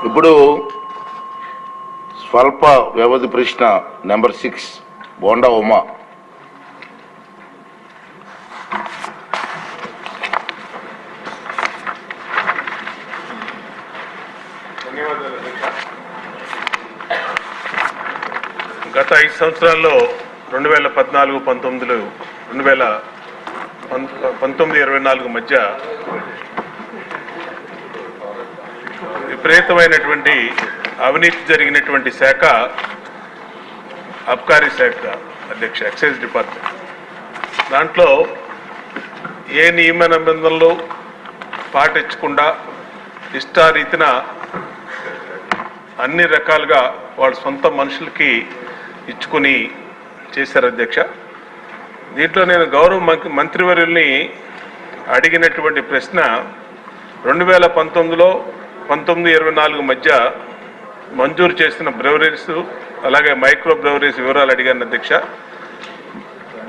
ఇప్పుడు స్వల్ప వ్యవధి ప్రశ్న నెంబర్ 6 బోండా ఉమా. గత 5 సంవత్సరాల్లో 2014, 19, 2019-24 మధ్య విపరీతమైనటువంటి అవినీతి జరిగినటువంటి శాఖ అబ్కారీ శాఖ అధ్యక్ష, ఎక్సైజ్ డిపార్ట్మెంట్. దాంట్లో ఏ నియమ నిబంధనలు పాటించకుండా ఇష్టారీతిన అన్ని రకాలుగా వాళ్ళ సొంత మనుషులకి ఇచ్చుకొని చేశారు అధ్యక్ష. దీంట్లో నేను గౌరవ మంత్రివర్యుల్ని అడిగినటువంటి ప్రశ్న 2019లో 19-24 మధ్య మంజూరు చేసిన బ్రెవరీస్ అలాగే మైక్రో బ్రెవరీస్ వివరాలు అడిగాను అధ్యక్ష.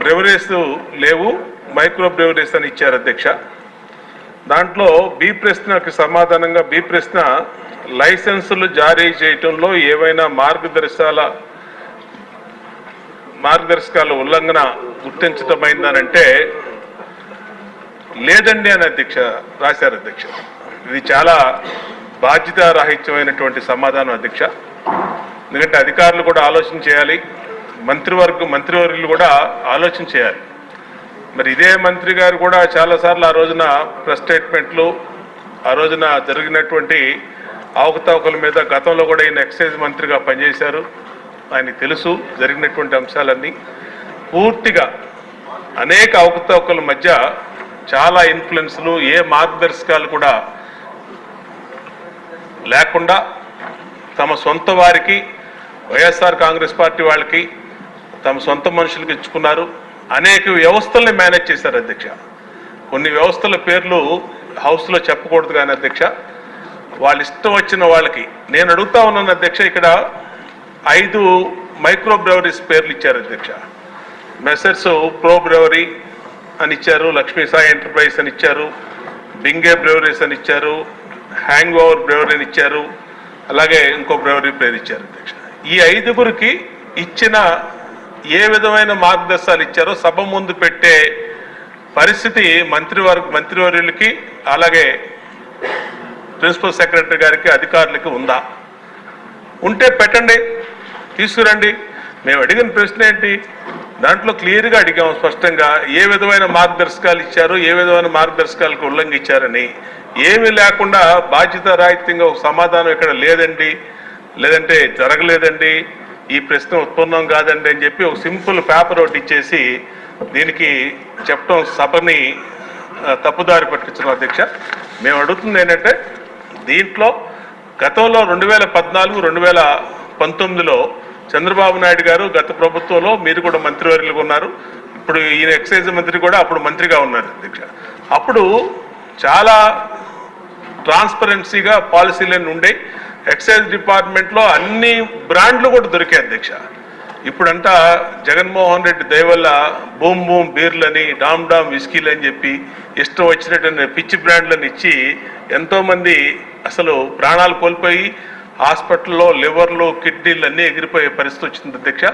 బ్రెవరీస్ లేవు, మైక్రో బ్రెవరీస్ అని ఇచ్చారు అధ్యక్ష. దాంట్లో బి ప్రశ్నకి సమాధానంగా బి ప్రశ్న, లైసెన్సులు జారీ చేయటంలో ఏవైనా మార్గదర్శకాల ఉల్లంఘన గుర్తించటమైందనంటే లేదండి అని అధ్యక్ష రాశారు అధ్యక్ష. ఇది చాలా బాధ్యతారాహిత్యమైనటువంటి సమాధానం అధ్యక్ష. ఎందుకంటే అధికారులు కూడా ఆలోచన చేయాలి, మంత్రివర్యులు కూడా ఆలోచన చేయాలి. మరి ఇదే మంత్రి గారు కూడా చాలాసార్లు ఆ రోజున ప్రెస్ స్టేట్మెంట్లు, ఆ రోజున జరిగినటువంటి అవకతవకల మీద గతంలో కూడా ఈయన ఎక్సైజ్ మంత్రిగా పనిచేశారు, ఆయనకి తెలుసు జరిగినటువంటి అంశాలన్నీ. పూర్తిగా అనేక అవకతవకల మధ్య చాలా ఇన్ఫ్లుయెన్స్లు, ఏ మార్గదర్శకాలు కూడా లేకుండా తమ సొంత వారికి, వైఎస్ఆర్ కాంగ్రెస్ పార్టీ వాళ్ళకి, తమ సొంత మనుషులకు ఇచ్చుకున్నారు. అనేక వ్యవస్థల్ని మేనేజ్ చేశారు అధ్యక్ష. కొన్ని వ్యవస్థల పేర్లు హౌస్లో చెప్పకూడదు కానీ అధ్యక్ష, వాళ్ళు ఇష్టం వచ్చిన వాళ్ళకి. నేను అడుగుతా ఉన్నాను అధ్యక్ష, ఇక్కడ 5 మైక్రో బ్రెవరీస్ పేర్లు ఇచ్చారు అధ్యక్ష. మెసర్స్ ప్రో బ్రెవరీ అని ఇచ్చారు, లక్ష్మీ సాయి ఎంటర్ప్రైజ్ అని ఇచ్చారు, బింగే బ్రెవరీస్ అని ఇచ్చారు, హ్యాంగ్ ఓవర్ బ్రెవరీ అని ఇచ్చారు, అలాగే ఇంకో బ్రెవరీ పేరు ఇచ్చారు అధ్యక్ష. ఈ 5గురికి ఇచ్చిన ఏ విధమైన మార్గదర్శకాలు ఇచ్చారో సభ ముందు పెట్టే పరిస్థితి మంత్రివర్యులకి అలాగే ప్రిన్సిపల్ సెక్రటరీ గారికి, అధికారులకి ఉందా? ఉంటే పెట్టండి, తీసుకురండి. మేము అడిగిన ప్రశ్న ఏంటి? దాంట్లో క్లియర్గా అడిగాము స్పష్టంగా ఏ విధమైన మార్గదర్శకాలు ఇచ్చారు, ఏ విధమైన మార్గదర్శకాలకు ఉల్లంఘించారని. ఏమీ లేకుండా బాధ్యతారాహిత్యంగా ఒక సమాధానం ఇక్కడ లేదండి, లేదంటే జరగలేదండి, ఈ ప్రశ్న ఉత్పన్నం కాదండి అని చెప్పి ఒక సింపుల్ పేపర్ ఒకటి ఇచ్చేసి దీనికి చెప్పడం సభని తప్పుదారి పట్టించడం అధ్యక్ష. మేము అడుగుతుంది ఏంటంటే, దీంట్లో గతంలో 2014, 2019లో చంద్రబాబు నాయుడు గారు గత ప్రభుత్వంలో మీరు కూడా మంత్రివర్యులుగా ఉన్నారు, ఇప్పుడు ఈయన ఎక్సైజ్ మంత్రి కూడా అప్పుడు మంత్రిగా ఉన్నారు అధ్యక్ష. అప్పుడు చాలా ట్రాన్స్పరెన్సీగా పాలసీలన్నీ ఉండే, ఎక్సైజ్ డిపార్ట్మెంట్లో అన్ని బ్రాండ్లు కూడా దొరికాయి అధ్యక్ష. ఇప్పుడంతా జగన్మోహన్ రెడ్డి దయవల్ల బూమ్ బూమ్ బీర్లని, డామ్ డామ్ విస్కీలు అని చెప్పి ఇష్టం వచ్చినట్టు పిచ్చి బ్రాండ్లను ఇచ్చి ఎంతోమంది అసలు ప్రాణాలు కోల్పోయి హాస్పిటల్లో లివర్లు, కిడ్నీలు అన్నీ ఎగిరిపోయే పరిస్థితి వచ్చింది అధ్యక్ష.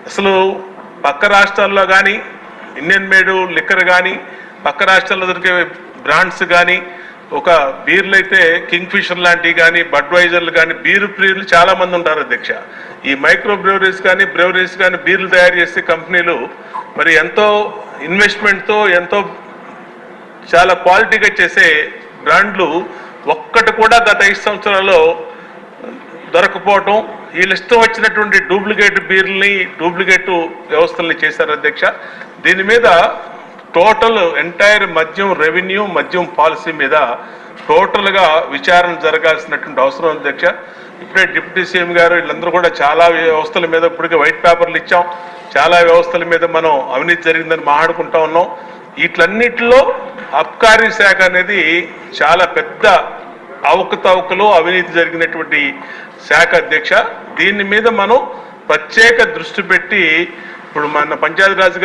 అసలు పక్క రాష్ట్రాల్లో కానీ ఇండియన్ మేడ్ లిక్కర్ కానీ, పక్క రాష్ట్రాల్లో దొరికే బ్రాండ్స్ కానీ, ఒక బీర్లు అయితే కింగ్ ఫిషర్ లాంటివి కానీ, బడ్వైజర్లు కానీ, బీరు ప్రియులు చాలా మంది ఉంటారు అధ్యక్ష. ఈ మైక్రో బ్రెవరీస్ కానీ బీర్లు తయారు చేసే కంపెనీలు మరి ఎంతో ఇన్వెస్ట్మెంట్తో ఎంతో చాలా క్వాలిటీగా చేసే బ్రాండ్లు ఒక్కటి కూడా గత 5 సంవత్సరాల్లో దొరకపోవటం, వీళ్ళు ఇష్టం వచ్చినటువంటి డూప్లికేట్ బీర్లని, డూప్లికేట్ వ్యవస్థల్ని చేశారు అధ్యక్ష. దీని మీద టోటల్ ఎంటైర్ మద్యం పాలసీ మీద టోటల్గా విచారణ జరగాల్సినటువంటి అవసరం అధ్యక్ష. ఇప్పుడే డిప్యూటీ సీఎం గారు వీళ్ళందరూ కూడా చాలా వ్యవస్థల మీద ఇప్పటికే వైట్ పేపర్లు ఇచ్చాం, చాలా వ్యవస్థల మీద మనం అవినీతి జరిగిందని మాట్లాడుకుంటా ఉన్నాం. వీటన్నిటిలో అబ్కారీ శాఖ అనేది చాలా పెద్ద అవకతవకలు, అవినీతి జరిగినటువంటి శాఖ అధ్యక్ష. దీని మీద మనం ప్రత్యేక దృష్టి పెట్టి ఇప్పుడు మన పంచాయతీరాజ్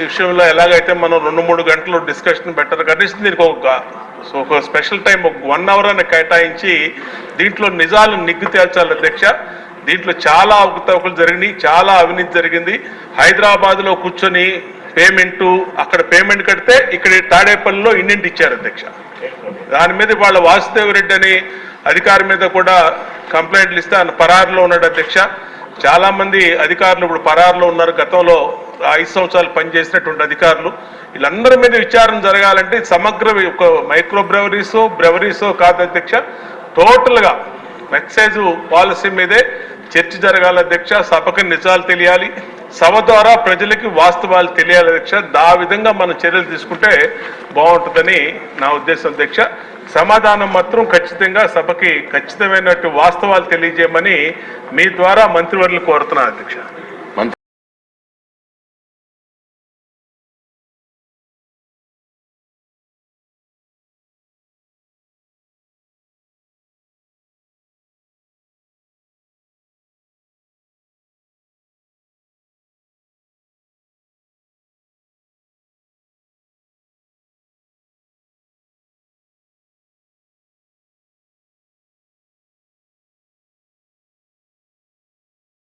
విషయంలో ఎలాగైతే మనం 2-3 గంటలు డిస్కషన్ పెట్టారు, కనీసం దీనికి ఒక సో ఒక స్పెషల్ టైం ఒక 1 అవర్ అని కేటాయించి దీంట్లో నిజాలు నిగ్గు తేల్చాలి అధ్యక్ష. దీంట్లో చాలా అవకతవకలు జరిగినాయి, చాలా అవినీతి జరిగింది. హైదరాబాద్లో కూర్చొని అక్కడ పేమెంట్ కడితే ఇక్కడ తాడేపల్లిలో ఇండింటి ఇచ్చారు అధ్యక్ష. దాని మీద వాళ్ళ వాసుదేవ్ రెడ్డి అని అధికారి మీద కూడా కంప్లైంట్లు ఇస్తే ఆయన పరారులో ఉన్నాడు అధ్యక్ష. చాలా మంది అధికారులు ఇప్పుడు పరారులో ఉన్నారు. గతంలో 5 సంవత్సరాలు పనిచేసినటువంటి అధికారులు వీళ్ళందరి మీద విచారణ జరగాలంటే సమగ్ర ఒక మైక్రో బ్రెవరీసో కాదు అధ్యక్ష, టోటల్గా ఎక్సైజ్ పాలసీ మీదే చర్చ జరగాలి అధ్యక్ష. సభకు నిజాలు తెలియాలి, సభ ద్వారా ప్రజలకి వాస్తవాలు తెలియాలి అధ్యక్ష. ఆ విధంగా మనం చర్యలు తీసుకుంటే బాగుంటుందని నా ఉద్దేశం అధ్యక్ష. సమాధానం మాత్రం ఖచ్చితంగా సభకి ఖచ్చితమైనటువంటి వాస్తవాలు తెలియజేయమని మీ ద్వారా మంత్రివర్యులు కోరుతున్నాను అధ్యక్ష.